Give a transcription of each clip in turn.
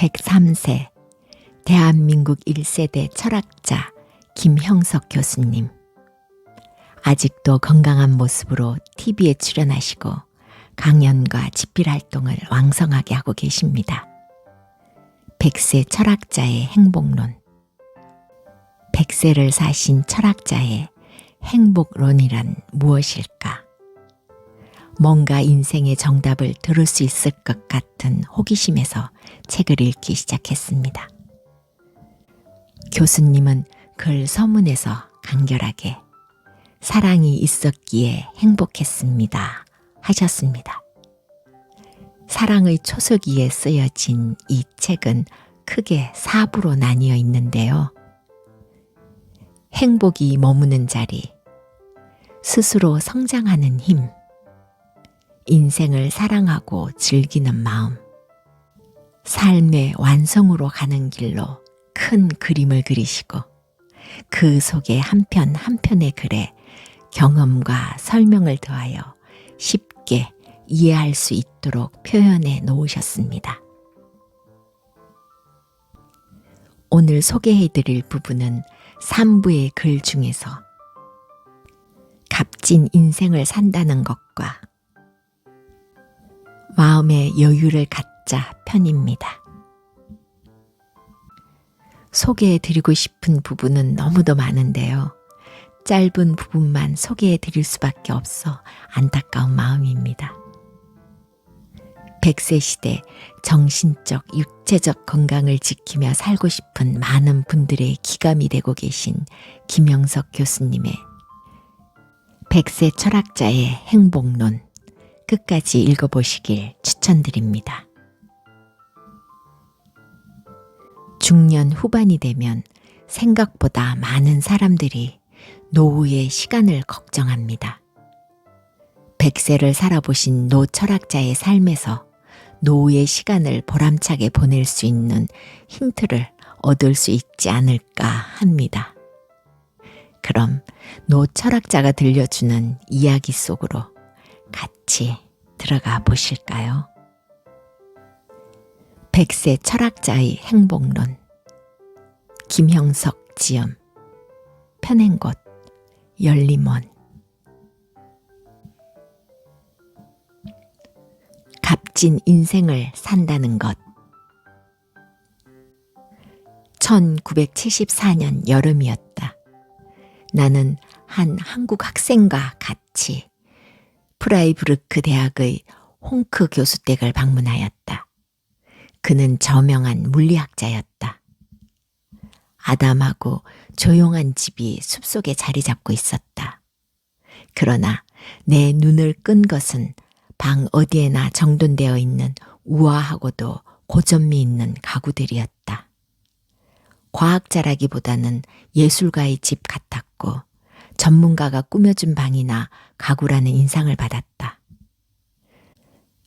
103세 대한민국 1세대 철학자 김형석 교수님. 아직도 건강한 모습으로 TV에 출연하시고 강연과 집필 활동을 왕성하게 하고 계십니다. 100세 철학자의 행복론. 100세를 사신 철학자의 행복론이란 무엇일까? 뭔가 인생의 정답을 들을 수 있을 것 같은 호기심에서 책을 읽기 시작했습니다. 교수님은 글 서문에서 간결하게 사랑이 있었기에 행복했습니다 하셨습니다. 사랑의 초석이에 쓰여진 이 책은 크게 4부로 나뉘어 있는데요. 행복이 머무는 자리, 스스로 성장하는 힘, 인생을 사랑하고 즐기는 마음, 삶의 완성으로 가는 길로 큰 그림을 그리시고 그 속에 한 편 한 편의 글에 경험과 설명을 더하여 쉽게 이해할 수 있도록 표현해 놓으셨습니다. 오늘 소개해 드릴 부분은 3부의 글 중에서 값진 인생을 산다는 것과 마음의 여유를 갖자 편입니다. 소개해 드리고 싶은 부분은 너무도 많은데요. 짧은 부분만 소개해 드릴 수밖에 없어 안타까운 마음입니다. 100세 시대 정신적, 육체적 건강을 지키며 살고 싶은 많은 분들의 기감이 되고 계신 김형석 교수님의 100세 철학자의 행복론 끝까지 읽어보시길 추천드립니다. 중년 후반이 되면 생각보다 많은 사람들이 노후의 시간을 걱정합니다. 100세를 살아보신 노 철학자의 삶에서 노후의 시간을 보람차게 보낼 수 있는 힌트를 얻을 수 있지 않을까 합니다. 그럼 노 철학자가 들려주는 이야기 속으로 같이 들어가 보실까요? 100세 철학자의 행복론. 김형석 지음. 펴낸 곳 열림원. 값진 인생을 산다는 것. 1974년 여름이었다. 나는 한 한국 학생과 같이 프라이부르크 대학의 홍크 교수 댁을 방문하였다. 그는 저명한 물리학자였다. 아담하고 조용한 집이 숲속에 자리 잡고 있었다. 그러나 내 눈을 끈 것은 방 어디에나 정돈되어 있는 우아하고도 고전미 있는 가구들이었다. 과학자라기보다는 예술가의 집 같았고 전문가가 꾸며준 방이나 가구라는 인상을 받았다.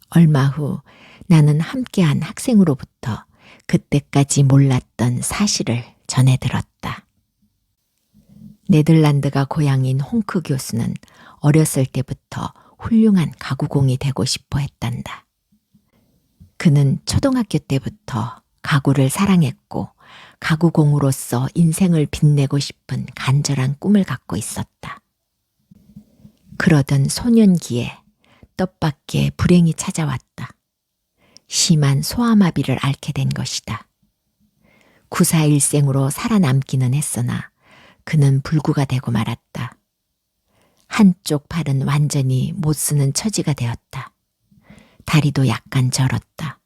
얼마 후 나는 함께한 학생으로부터 그때까지 몰랐던 사실을 전해 들었다. 네덜란드가 고향인 홍크 교수는 어렸을 때부터 훌륭한 가구공이 되고 싶어 했단다. 그는 초등학교 때부터 가구를 사랑했고 가구공으로서 인생을 빛내고 싶은 간절한 꿈을 갖고 있었다. 그러던 소년기에 뜻밖의 불행이 찾아왔다. 심한 소아마비를 앓게 된 것이다. 구사일생으로 살아남기는 했으나 그는 불구가 되고 말았다. 한쪽 팔은 완전히 못 쓰는 처지가 되었다. 다리도 약간 저렸다.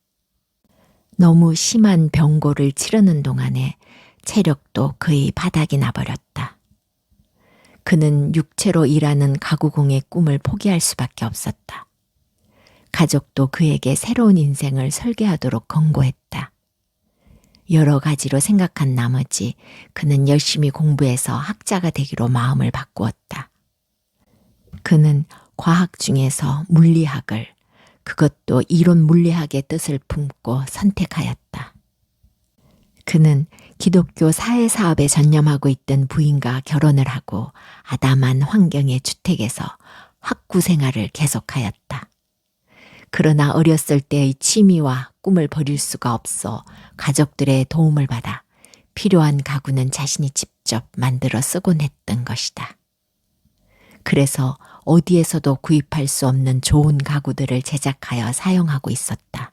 너무 심한 병고를 치르는 동안에 체력도 거의 바닥이 나버렸다. 그는 육체로 일하는 가구공의 꿈을 포기할 수밖에 없었다. 가족도 그에게 새로운 인생을 설계하도록 권고했다. 여러 가지로 생각한 나머지 그는 열심히 공부해서 학자가 되기로 마음을 바꾸었다. 그는 과학 중에서 물리학을, 그것도 이론 물리학의 뜻을 품고 선택하였다. 그는 기독교 사회사업에 전념하고 있던 부인과 결혼을 하고 아담한 환경의 주택에서 학구 생활을 계속하였다. 그러나 어렸을 때의 취미와 꿈을 버릴 수가 없어 가족들의 도움을 받아 필요한 가구는 자신이 직접 만들어 쓰곤 했던 것이다. 그래서 어디에서도 구입할 수 없는 좋은 가구들을 제작하여 사용하고 있었다.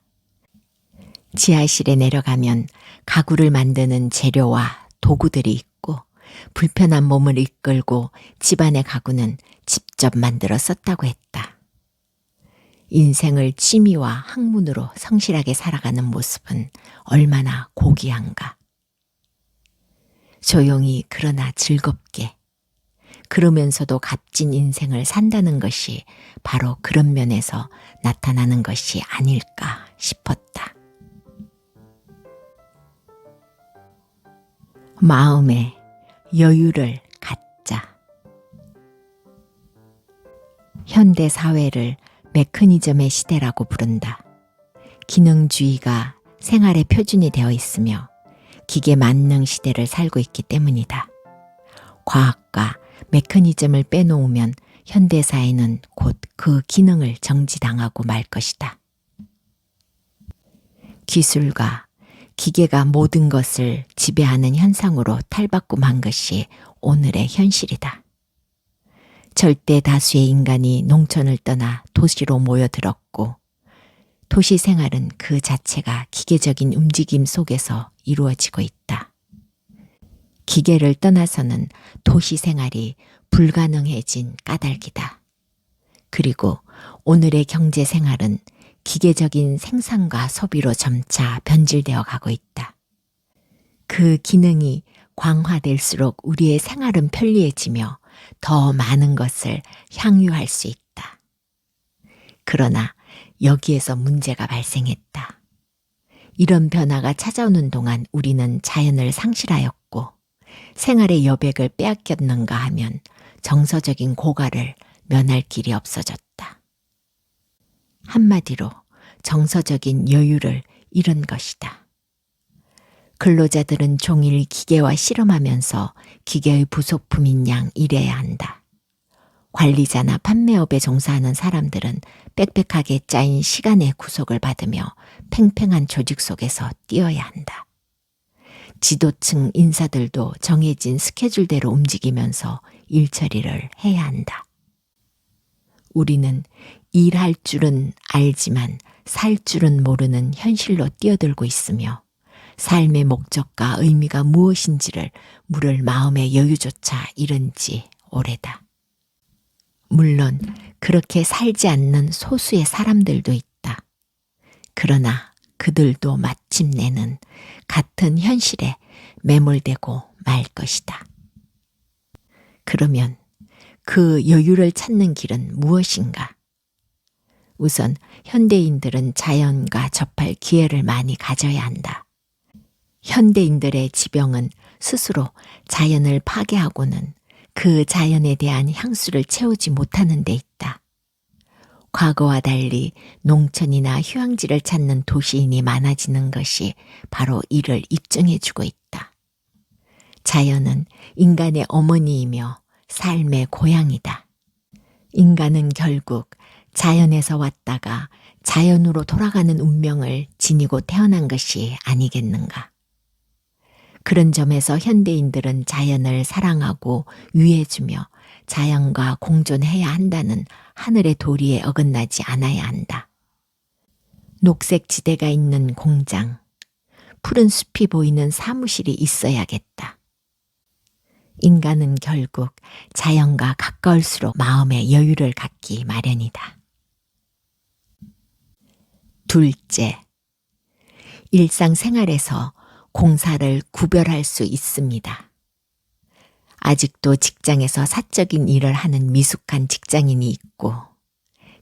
지하실에 내려가면 가구를 만드는 재료와 도구들이 있고 불편한 몸을 이끌고 집안의 가구는 직접 만들어 썼다고 했다. 인생을 취미와 학문으로 성실하게 살아가는 모습은 얼마나 고귀한가. 조용히 그러나 즐겁게 그러면서도 값진 인생을 산다는 것이 바로 그런 면에서 나타나는 것이 아닐까 싶었다. 마음에 여유를 갖자. 현대 사회를 메커니즘의 시대라고 부른다. 기능주의가 생활의 표준이 되어 있으며 기계 만능 시대를 살고 있기 때문이다. 과학과 메커니즘을 빼놓으면 현대사회는 곧 그 기능을 정지당하고 말 것이다. 기술과 기계가 모든 것을 지배하는 현상으로 탈바꿈한 것이 오늘의 현실이다. 절대 다수의 인간이 농촌을 떠나 도시로 모여들었고 도시 생활은 그 자체가 기계적인 움직임 속에서 이루어지고 있다. 기계를 떠나서는 도시 생활이 불가능해진 까닭이다. 그리고 오늘의 경제 생활은 기계적인 생산과 소비로 점차 변질되어 가고 있다. 그 기능이 광화될수록 우리의 생활은 편리해지며 더 많은 것을 향유할 수 있다. 그러나 여기에서 문제가 발생했다. 이런 변화가 찾아오는 동안 우리는 자연을 상실하였고 생활의 여백을 빼앗겼는가 하면 정서적인 고갈을 면할 길이 없어졌다. 한마디로 정서적인 여유를 잃은 것이다. 근로자들은 종일 기계와 씨름하면서 기계의 부속품인 양 일해야 한다. 관리자나 판매업에 종사하는 사람들은 빽빽하게 짜인 시간의 구속을 받으며 팽팽한 조직 속에서 뛰어야 한다. 지도층 인사들도 정해진 스케줄대로 움직이면서 일처리를 해야 한다. 우리는 일할 줄은 알지만 살 줄은 모르는 현실로 뛰어들고 있으며 삶의 목적과 의미가 무엇인지를 물을 마음의 여유조차 잃은 지 오래다. 물론 그렇게 살지 않는 소수의 사람들도 있다. 그러나 그들도 마침내는 같은 현실에 매몰되고 말 것이다. 그러면 그 여유를 찾는 길은 무엇인가? 우선 현대인들은 자연과 접할 기회를 많이 가져야 한다. 현대인들의 지병은 스스로 자연을 파괴하고는 그 자연에 대한 향수를 채우지 못하는 데 있다. 과거와 달리 농촌이나 휴양지를 찾는 도시인이 많아지는 것이 바로 이를 입증해주고 있다. 자연은 인간의 어머니이며 삶의 고향이다. 인간은 결국 자연에서 왔다가 자연으로 돌아가는 운명을 지니고 태어난 것이 아니겠는가. 그런 점에서 현대인들은 자연을 사랑하고 위해주며 자연과 공존해야 한다는 하늘의 도리에 어긋나지 않아야 한다. 녹색 지대가 있는 공장, 푸른 숲이 보이는 사무실이 있어야겠다. 인간은 결국 자연과 가까울수록 마음의 여유를 갖기 마련이다. 둘째, 일상생활에서 공사를 구별할 수 있습니다. 아직도 직장에서 사적인 일을 하는 미숙한 직장인이 있고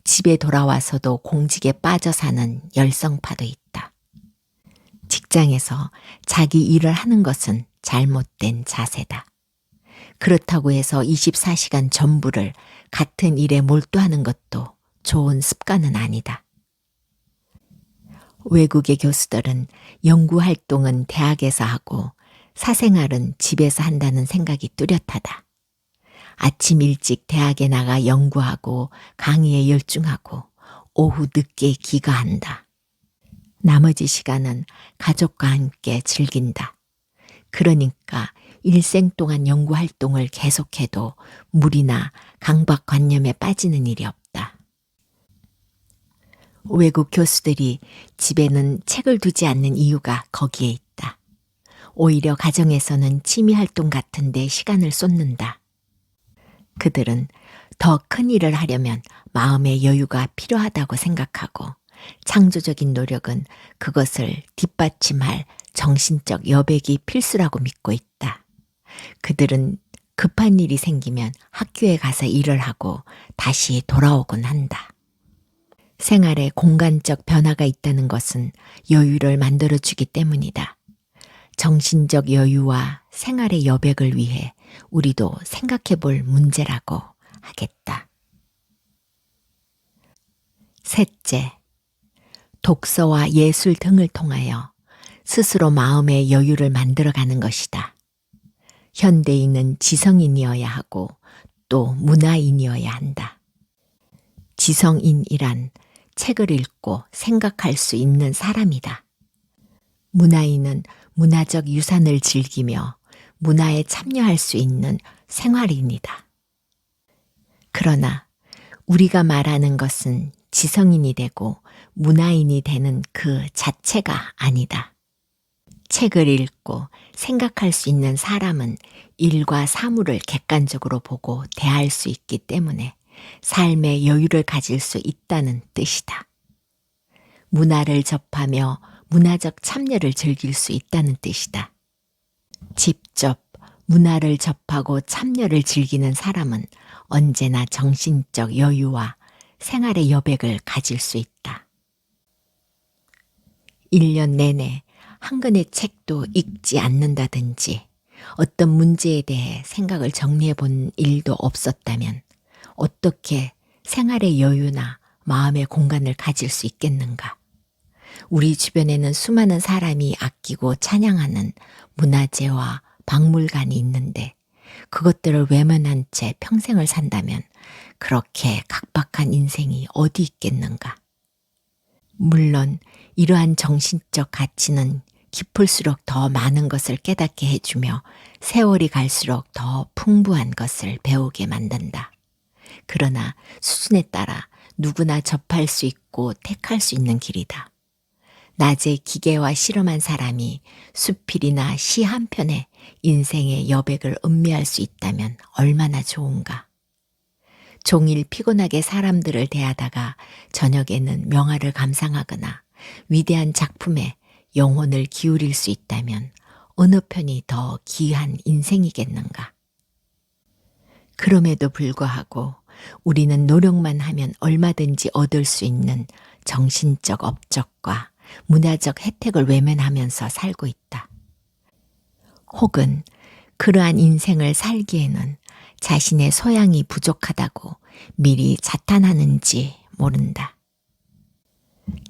집에 돌아와서도 공직에 빠져 사는 열성파도 있다. 직장에서 자기 일을 하는 것은 잘못된 자세다. 그렇다고 해서 24시간 전부를 같은 일에 몰두하는 것도 좋은 습관은 아니다. 외국의 교수들은 연구활동은 대학에서 하고 사생활은 집에서 한다는 생각이 뚜렷하다. 아침 일찍 대학에 나가 연구하고 강의에 열중하고 오후 늦게 귀가한다. 나머지 시간은 가족과 함께 즐긴다. 그러니까 일생 동안 연구 활동을 계속해도 물이나 강박관념에 빠지는 일이 없다. 외국 교수들이 집에는 책을 두지 않는 이유가 거기에 있다. 오히려 가정에서는 취미활동 같은 데 시간을 쏟는다. 그들은 더 큰 일을 하려면 마음의 여유가 필요하다고 생각하고 창조적인 노력은 그것을 뒷받침할 정신적 여백이 필수라고 믿고 있다. 그들은 급한 일이 생기면 학교에 가서 일을 하고 다시 돌아오곤 한다. 생활에 공간적 변화가 있다는 것은 여유를 만들어주기 때문이다. 정신적 여유와 생활의 여백을 위해 우리도 생각해 볼 문제라고 하겠다. 셋째, 독서와 예술 등을 통하여 스스로 마음의 여유를 만들어가는 것이다. 현대인은 지성인이어야 하고 또 문화인이어야 한다. 지성인이란 책을 읽고 생각할 수 있는 사람이다. 문화인은 문화적 유산을 즐기며 문화에 참여할 수 있는 생활인이다. 그러나 우리가 말하는 것은 지성인이 되고 문화인이 되는 그 자체가 아니다. 책을 읽고 생각할 수 있는 사람은 일과 사물을 객관적으로 보고 대할 수 있기 때문에 삶의 여유를 가질 수 있다는 뜻이다. 문화를 접하며 문화적 참여를 즐길 수 있다는 뜻이다. 직접 문화를 접하고 참여를 즐기는 사람은 언제나 정신적 여유와 생활의 여백을 가질 수 있다. 1년 내내 한 권의 책도 읽지 않는다든지 어떤 문제에 대해 생각을 정리해 본 일도 없었다면 어떻게 생활의 여유나 마음의 공간을 가질 수 있겠는가? 우리 주변에는 수많은 사람이 아끼고 찬양하는 문화재와 박물관이 있는데 그것들을 외면한 채 평생을 산다면 그렇게 각박한 인생이 어디 있겠는가? 물론 이러한 정신적 가치는 깊을수록 더 많은 것을 깨닫게 해주며 세월이 갈수록 더 풍부한 것을 배우게 만든다. 그러나 수준에 따라 누구나 접할 수 있고 택할 수 있는 길이다. 낮에 기계와 실험한 사람이 수필이나 시 한 편에 인생의 여백을 음미할 수 있다면 얼마나 좋은가. 종일 피곤하게 사람들을 대하다가 저녁에는 명화를 감상하거나 위대한 작품에 영혼을 기울일 수 있다면 어느 편이 더 귀한 인생이겠는가. 그럼에도 불구하고 우리는 노력만 하면 얼마든지 얻을 수 있는 정신적 업적과 문화적 혜택을 외면하면서 살고 있다. 혹은 그러한 인생을 살기에는 자신의 소양이 부족하다고 미리 자탄하는지 모른다.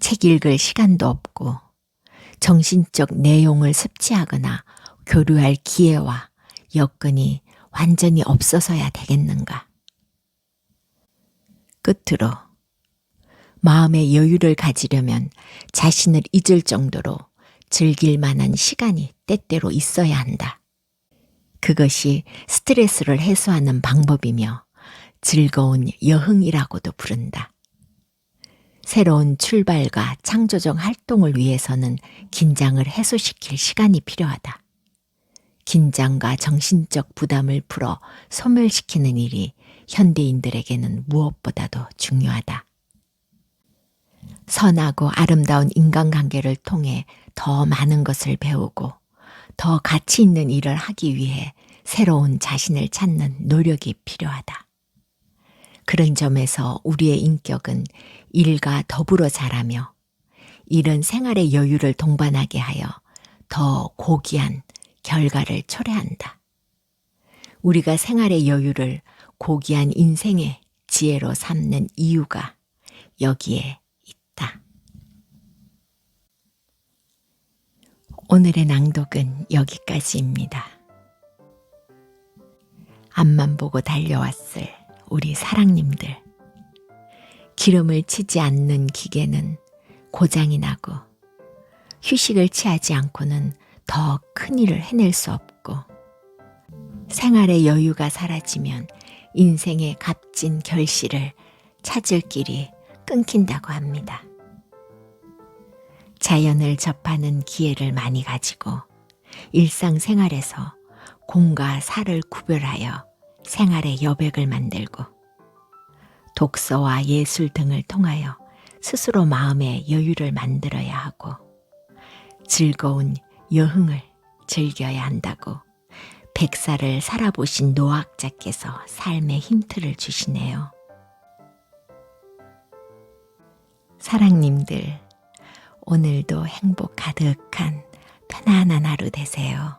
책 읽을 시간도 없고 정신적 내용을 섭취하거나 교류할 기회와 여건이 완전히 없어서야 되겠는가. 끝으로 마음의 여유를 가지려면 자신을 잊을 정도로 즐길 만한 시간이 때때로 있어야 한다. 그것이 스트레스를 해소하는 방법이며 즐거운 여흥이라고도 부른다. 새로운 출발과 창조적 활동을 위해서는 긴장을 해소시킬 시간이 필요하다. 긴장과 정신적 부담을 풀어 소멸시키는 일이 현대인들에게는 무엇보다도 중요하다. 선하고 아름다운 인간관계를 통해 더 많은 것을 배우고 더 가치 있는 일을 하기 위해 새로운 자신을 찾는 노력이 필요하다. 그런 점에서 우리의 인격은 일과 더불어 자라며 일은 생활의 여유를 동반하게 하여 더 고귀한 결과를 초래한다. 우리가 생활의 여유를 고귀한 인생의 지혜로 삼는 이유가 여기에 있다. 오늘의 낭독은 여기까지입니다. 앞만 보고 달려왔을 우리 사랑님들, 기름을 치지 않는 기계는 고장이 나고 휴식을 취하지 않고는 더 큰 일을 해낼 수 없고 생활의 여유가 사라지면 인생의 값진 결실을 찾을 길이 끊긴다고 합니다. 자연을 접하는 기회를 많이 가지고 일상생활에서 공과 사를 구별하여 생활의 여백을 만들고 독서와 예술 등을 통하여 스스로 마음의 여유를 만들어야 하고 즐거운 여흥을 즐겨야 한다고 백살을 살아보신 노학자께서 삶의 힌트를 주시네요. 사랑님들, 오늘도 행복 가득한 편안한 하루 되세요.